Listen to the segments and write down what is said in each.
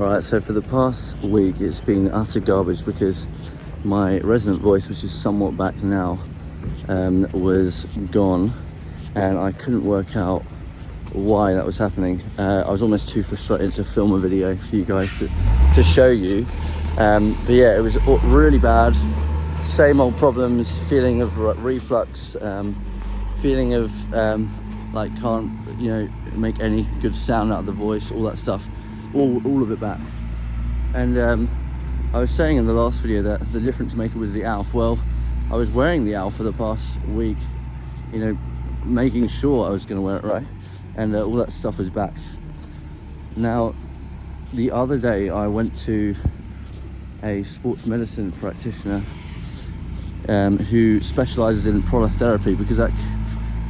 Alright, so for the past week it's been utter garbage because my resonant voice, which is somewhat back now, was gone, and I couldn't work out why that was happening. I was almost too frustrated to film a video for you guys to show you, but yeah, it was really bad. Same old problems, feeling of reflux, feeling of like can't make any good sound out of the voice, all that stuff, all of it back. And I was saying in the last video that the difference maker was the ALF. Well, I was wearing the ALF for the past week, making sure I was going to wear it right, and all that stuff was back. Now, the other day I went to a sports medicine practitioner who specializes in prolotherapy, because that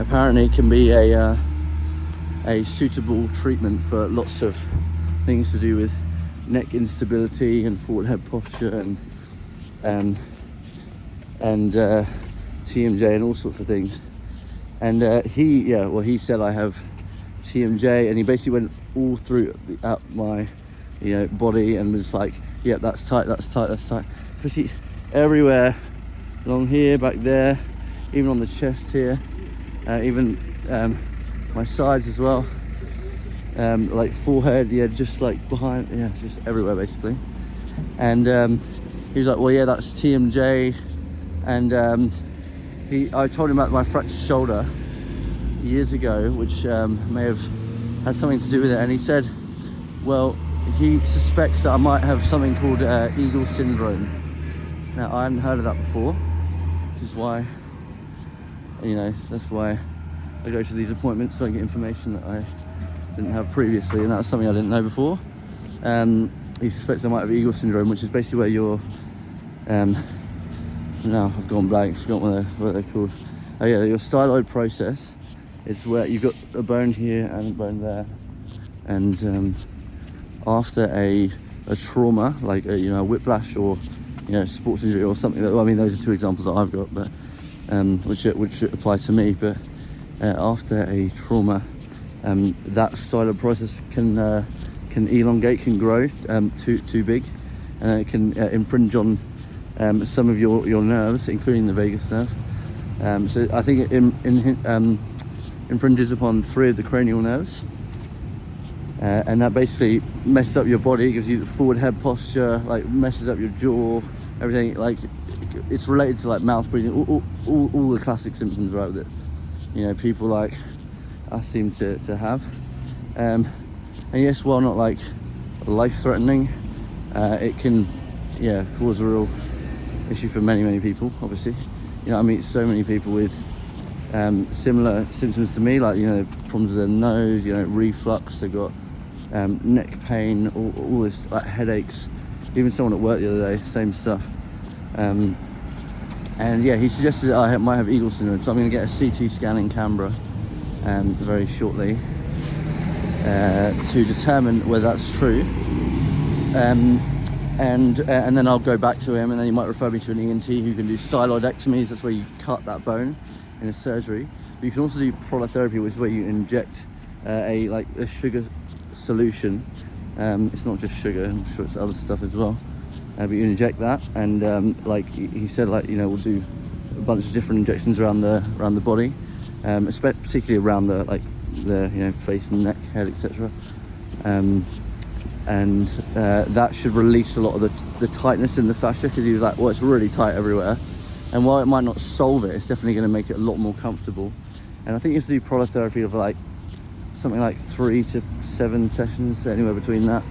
apparently can be a suitable treatment for lots of things to do with neck instability and forward head posture and TMJ and all sorts of things. And he said I have TMJ, and he basically went all through up my body and was like, yeah, that's tight, especially everywhere, along here, back there, even on the chest here, even my sides as well, like forehead, just like behind, just everywhere basically. And he was like, well, yeah, that's TMJ. And I told him about my fractured shoulder years ago, which may have had something to do with it, and he said, well, he suspects that I might have something called Eagle syndrome. Now, I hadn't heard of that before, which is why, that's why I go to these appointments, so I get information that I didn't have previously, and that was something I didn't know before. He suspects I might have Eagle syndrome, which is basically where you're, now I've gone blank, forgot what they're called. Oh yeah, your styloid process. It's where you've got a bone here and a bone there, and after a trauma, like a whiplash or sports injury or something. Those are two examples that I've got, but which apply to me. But after a trauma, that styloid process can elongate, can grow too big, and it can infringe on some of your nerves, including the vagus nerve. So I think it infringes upon 3 of the cranial nerves, and that basically messes up your body, gives you the forward head posture, like messes up your jaw, everything. Like it's related to like mouth breathing, all the classic symptoms, right? That people like us seem to have. And yes, while not like life-threatening, it can cause a real issue for many people, obviously. I meet so many people with similar symptoms to me, like problems with their nose, reflux, they've got neck pain, all this, like headaches. Even someone at work the other day, same stuff. And he suggested I might have Eagle syndrome, so I'm going to get a CT scan in Canberra very shortly to determine whether that's true. And then I'll go back to him, and then he might refer me to an ENT who can do styloidectomies. That's where you cut that bone in a surgery. But you can also do prolotherapy, which is where you inject a sugar solution. It's not just sugar, I'm sure it's other stuff as well. But you inject that, and he said, we'll do a bunch of different injections around the body, particularly around the face and neck, head, etc. And that should release a lot of the tightness in the fascia, because he was like, well, it's really tight everywhere, and while it might not solve it, it's definitely going to make it a lot more comfortable. And I think you have to do prolotherapy of something like 3 to 7 sessions, anywhere between that,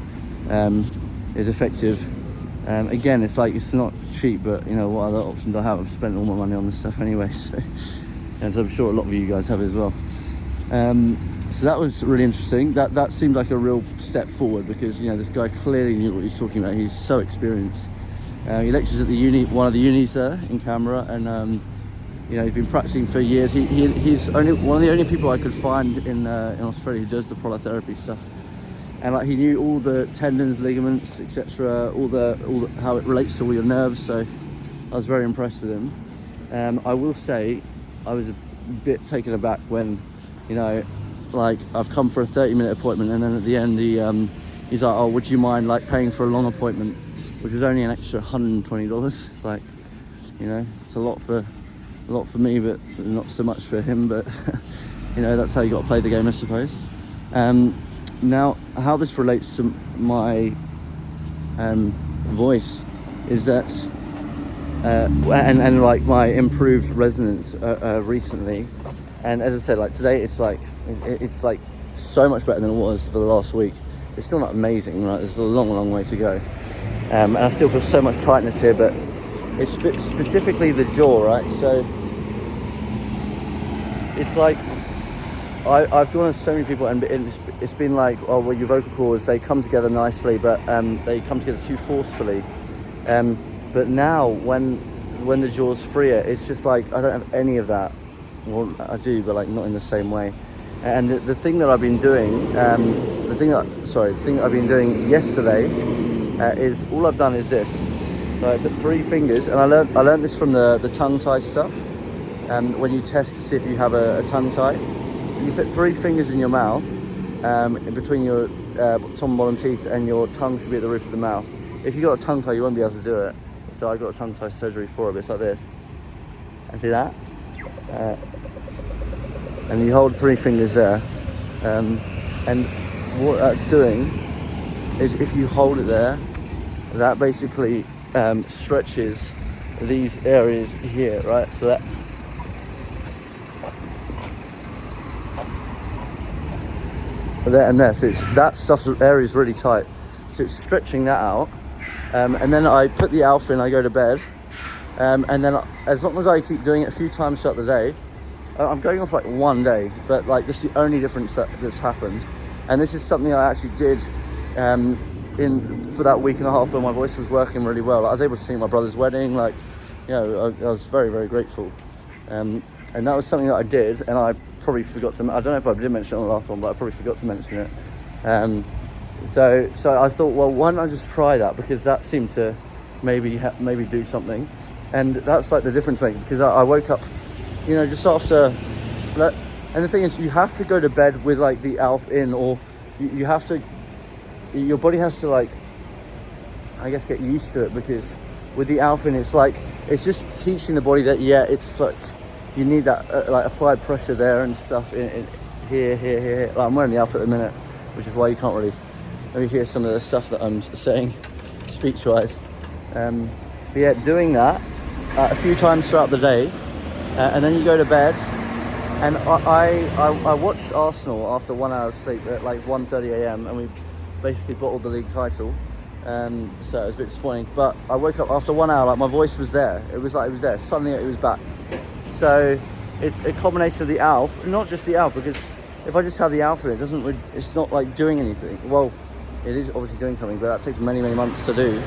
is effective. Again, it's not cheap, but what other options I have? I've spent all my money on this stuff anyway, so, and so I'm sure a lot of you guys have as well. So that was really interesting. That seemed like a real step forward, because this guy clearly knew what he was talking about. He's so experienced. He lectures at the one of the unis there in Canberra, and he's been practicing for years. He's one of the only people I could find in Australia who does the prolotherapy stuff. And he knew all the tendons, ligaments, etc., all the how it relates to all your nerves. So I was very impressed with him. I will say I was a bit taken aback when I've come for a 30-minute appointment, and then at the end he's like, oh, would you mind like paying for a long appointment, which was only an extra $120. It's like, you know, it's a lot for me, but not so much for him. But you know, that's how you got to play the game, I suppose. Now, how this relates to my voice is that, and like my improved resonance recently. And as I said, like today, it's like so much better than it was for the last week. It's still not amazing, right? There's a long way to go, and I still feel so much tightness here. But it's specifically the jaw, right? So it's like I've gone to so many people, and it's been like, oh well, your vocal cords, they come together nicely, but they come together too forcefully. But now when the jaw's freer, it's just like I don't have any of that. Well, I do, but like not in the same way. And the thing that I've been doing, the thing that I've been doing yesterday is all I've done is this. So I put 3 fingers, and I learned this from the tongue tie stuff. When you test to see if you have a tongue tie, you put 3 fingers in your mouth, in between your top and bottom teeth, and your tongue should be at the roof of the mouth. If you got a tongue tie, you won't be able to do it. So I got a tongue tie surgery for it. It's like this. And see that? And you hold 3 fingers there, and what that's doing is, if you hold it there, that basically stretches these areas here, right? So that there and there, so it's that stuff area is really tight, so it's stretching that out, and then I put the alpha in, I go to bed, and then as long as I keep doing it a few times throughout the day, I'm going off like 1 day, but like this is the only difference that's happened. And this is something I actually did for that week and a half when my voice was working really well. I was able to sing at my brother's wedding, like, you know, I was very, very grateful. And that was something that I did, and I probably forgot to, I don't know if I did mention it on the last one, but I probably forgot to mention it. So I thought, well, why don't I just try that, because that seemed to maybe do something. And that's like the difference maker, because I woke up, you know, just after that. And the thing is, you have to go to bed with like the ALF in, or you have to, your body has to, like, I guess, get used to it, because with the ALF in, it's like, it's just teaching the body that, yeah, it's like, you need that like applied pressure there and stuff in here. Like, I'm wearing the ALF at the minute, which is why you can't really hear some of the stuff that I'm saying speech wise. But yeah, doing that a few times throughout the day, and then you go to bed. And I watched Arsenal after 1 hour of sleep at like 1:30 a.m. and we basically bottled the league title. So it was a bit disappointing. But I woke up after 1 hour, like my voice was there. It was there. Suddenly it was back. So it's a combination of the ALF, not just the ALF, because if I just have the ALF in it, it's not like doing anything. Well, it is obviously doing something, but that takes many months to do.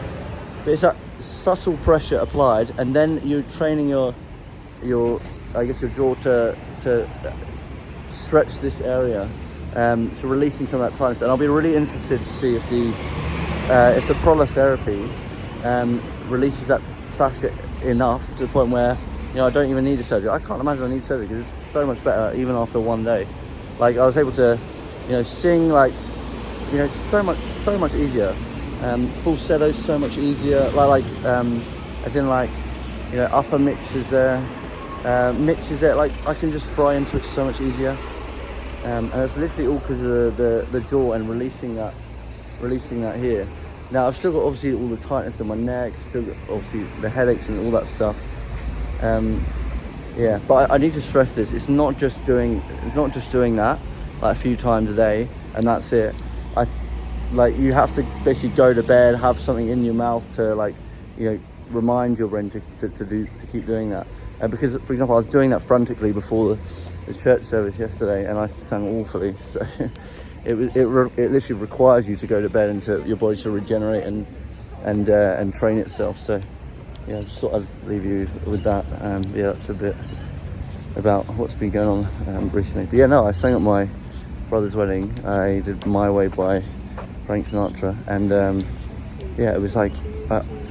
But it's that subtle pressure applied, and then you're training your I guess your jaw to stretch this area, to releasing some of that tightness. And I'll be really interested to see if the Prolotherapy releases that fascia enough to the point where, you know, I don't even need a surgery. I can't imagine I need surgery, because it's so much better even after 1 day. Like, I was able to, you know, sing, like, you know, so much easier. Falsetto so much easier. Like as in, like, you know, upper mixes there. Mixes there, like, I can just fry into it so much easier, and it's literally all because of the jaw and releasing that here. Now I've still got obviously all the tightness in my neck, still got obviously the headaches and all that stuff. Yeah, but I need to stress this: it's not just doing that like a few times a day and that's it. Like, you have to basically go to bed, have something in your mouth to, like, you know, remind your brain to keep doing that. Because, for example, I was doing that frantically before the church service yesterday, and I sang awfully. So it literally requires you to go to bed and to your body to regenerate and train itself. So yeah, I just thought I'd leave you with that. Yeah, that's a bit about what's been going on recently. But yeah, no, I sang at my brother's wedding. I did My Way by Frank Sinatra, and yeah, it was like,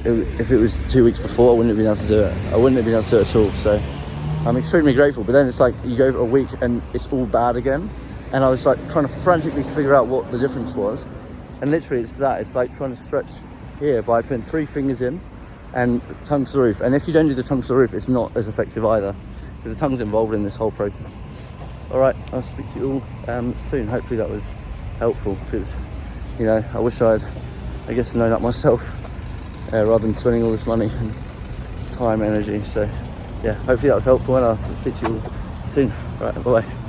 if it was 2 weeks before, I wouldn't have been able to do it. I wouldn't have been able to do it at all. So I'm extremely grateful. But then it's like, you go for a week and it's all bad again. And I was like trying to frantically figure out what the difference was. And literally it's that, it's like trying to stretch here by putting 3 fingers in and tongue to the roof. And if you don't do the tongue to the roof, it's not as effective either, because the tongue's involved in this whole process. All right, I'll speak to you all soon. Hopefully that was helpful, because, you know, I wish I'd, I guess, known that myself rather than spending all this money and time, energy. So yeah, hopefully that was helpful, and I'll speak to you all soon. All right, bye-bye.